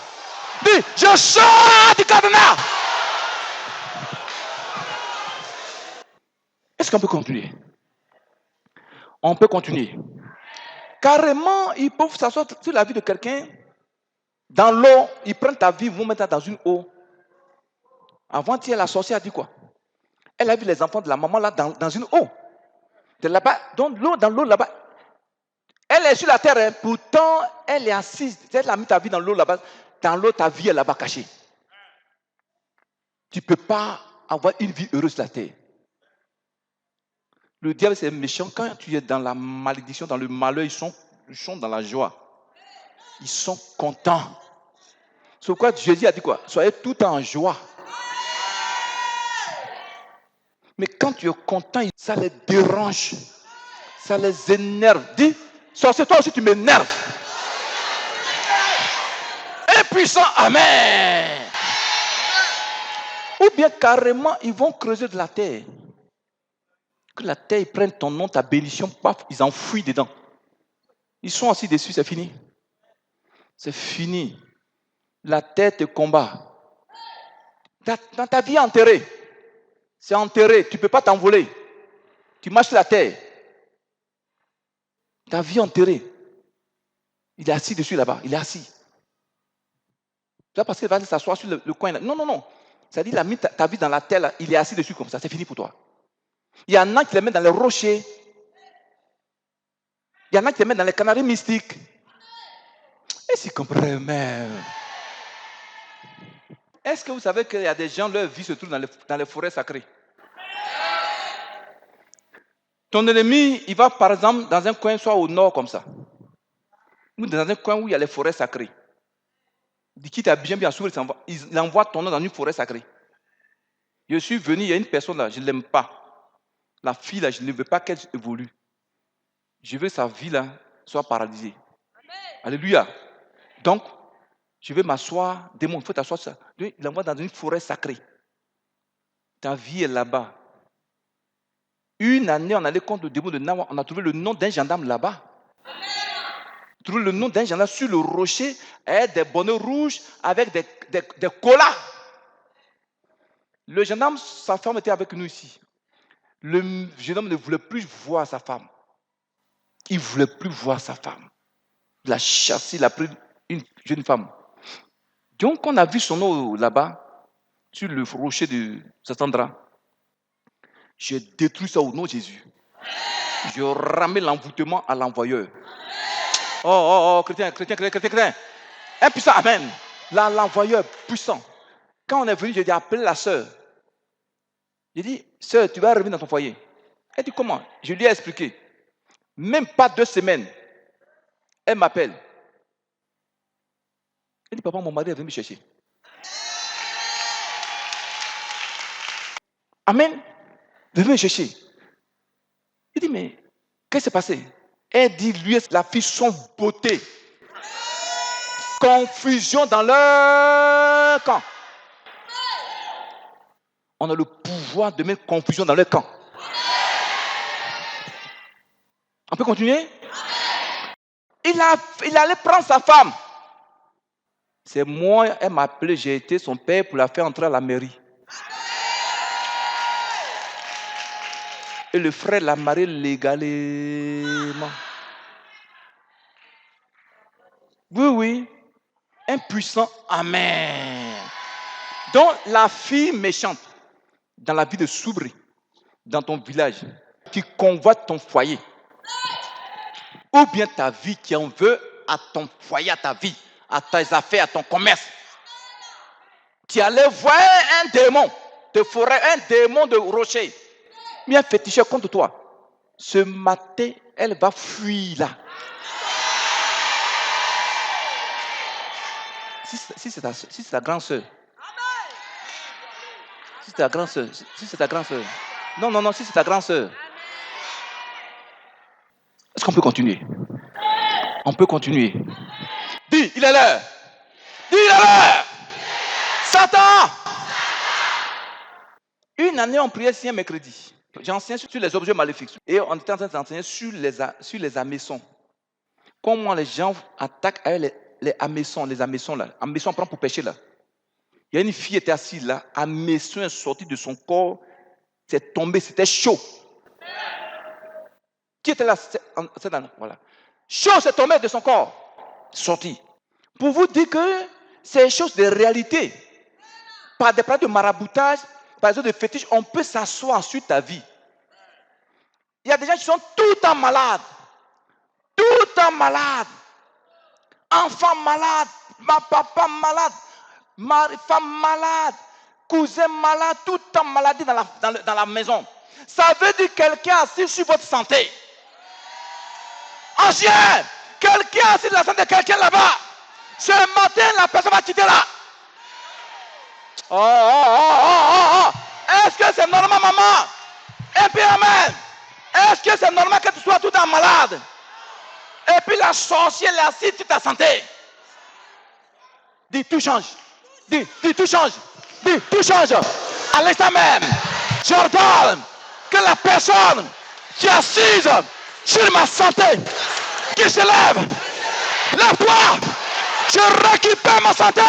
Speaker 3: Dis, je sors du cadenas. Est-ce qu'on peut continuer? On peut continuer. Carrément, ils peuvent s'asseoir sur la vie de quelqu'un. Dans l'eau, ils prennent ta vie, ils vont mettre dans une eau. Avant-hier, la sorcière a dit quoi? Elle a vu les enfants de la maman là dans une eau. De là-bas, dans l'eau là-bas. Elle est sur la terre, hein. Pourtant, elle est assise. Elle a mis ta vie dans l'eau là-bas. Dans l'eau, ta vie est là-bas cachée. Tu ne peux pas avoir une vie heureuse sur la terre. Le diable, c'est méchant. Quand tu es dans la malédiction, dans le malheur, ils sont dans la joie. Ils sont contents. C'est pourquoi Jésus a dit quoi? Soyez tout en joie. Mais quand tu es content, ça les dérange. Ça les énerve. Dis, sorcier, toi aussi tu m'énerves. Impuissant, amen. Ou bien carrément, ils vont creuser de la terre. Que la terre prenne ton nom, ta bénédiction, paf, ils enfouissent dedans. Ils sont assis dessus, c'est fini. C'est fini. La terre te combat. Dans ta vie enterrée. C'est enterré, tu ne peux pas t'envoler. Tu marches sur la terre. Ta vie enterrée. Il est assis dessus là-bas, il est assis. C'est pas parce qu'il va s'asseoir sur le coin là. Non, non, non. Ça dit, il a mis ta vie dans la terre, là, il est assis dessus comme ça, c'est fini pour toi. Il y en a qui les mettent dans les rochers. Il y en a qui les mettent dans les canaries mystiques. Et si comprenez même. Est-ce que vous savez qu'il y a des gens, leur vie se trouve dans les forêts sacrées? Ton ennemi, il va par exemple dans un coin, soit au nord comme ça, ou dans un coin où il y a les forêts sacrées. Il dit qu'il t'a bien souri, il envoie ton nom dans une forêt sacrée. Je suis venu, il y a une personne là, je ne l'aime pas. La fille là, je ne veux pas qu'elle évolue. Je veux que sa vie là soit paralysée. Alléluia. Donc, je vais m'asseoir, démon, il faut t'asseoir ça. Il l'envoie dans une forêt sacrée. Ta vie est là-bas. Une année, on allait contre le démon de Nawa, on a trouvé le nom d'un gendarme là-bas. trouver le nom d'un gendarme sur le rocher avec des bonnets rouges avec des collants. Le gendarme, sa femme était avec nous ici. Le jeune homme ne voulait plus voir sa femme. Il ne voulait plus voir sa femme. Il a chassé, il a pris une jeune femme. Donc, on a vu son nom là-bas, sur le rocher de cet endroit. J'ai détruit ça au nom de Jésus. Je ramène l'envoûtement à l'envoyeur. Oh, chrétien. Un puissant, amen. L'envoyeur puissant. Quand on est venu, j'ai dit, appelez la sœur. J'ai dit, sœur, tu vas revenir dans ton foyer. Elle dit, comment? Je lui ai expliqué. Même pas 2 semaines. Elle m'appelle. Elle dit, papa, mon mari est venu me chercher. Amen. Il est venu me chercher. Il dit, mais qu'est-ce qui s'est passé? Elle dit, lui et la fille sont beauté. Confusion dans leur camp. On a le pouvoir de mettre confusion dans leur camp. On peut continuer? Il allait prendre sa femme. C'est moi, elle m'a appelé, j'ai été son père pour la faire entrer à la mairie. Et le frère l'a marié légalement. Oui. Un puissant amen. Donc la fille méchante, dans la vie de Soubri, dans ton village, qui convoite ton foyer, ou bien ta vie qui en veut à ton foyer, à ta vie, à tes affaires, à ton commerce. Tu allais voir un démon de forêt, un démon de rocher, bien fétiché contre toi. Ce matin, elle va fuir là. Si c'est ta grande soeur. Si c'est ta grande soeur. Si c'est ta grande soeur. Non, si c'est ta grande soeur. Est-ce qu'on peut continuer? On peut continuer. Dis, il est l'heure. Dis, il est l'heure. Satan. Une année, on priait ici un mercredi. J'enseignais sur les objets maléfiques. Et on était en train d'enseigner sur les hameçons. Comment les gens attaquent avec les hameçons là. Hameçon, on prend pour pêcher là. Il y a une fille qui était assise là. Hameçon est sorti de son corps. C'est tombé, c'était chaud. Qui était là? Voilà. Chaud, c'est tombé de son corps. Sorti. Pour vous dire que c'est une chose de réalité. Par des pratiques de maraboutage, par des de fétiche, on peut s'asseoir sur ta vie. Il y a des gens qui sont tout le temps malades. Tout le temps malades. Enfants malades. Ma papa malade. Ma femme malade. Cousin malade. Tout le temps maladie dans la maison. Ça veut dire quelqu'un assis sur votre santé. Ancien, quelqu'un assis sur la santé de quelqu'un là-bas. Ce matin, la personne va quitter là. Oh. Est-ce que c'est normal, maman? Et puis, amen. Est-ce que c'est normal que tu sois tout le temps malade? Et puis, la sorcière est assise sur ta santé. Dis, tout change. Dis, tout change. Dis, tout change. À l'instant même, j'ordonne que la personne qui est assise sur ma santé, qui se lève, lève-toi, je récupère ma santé.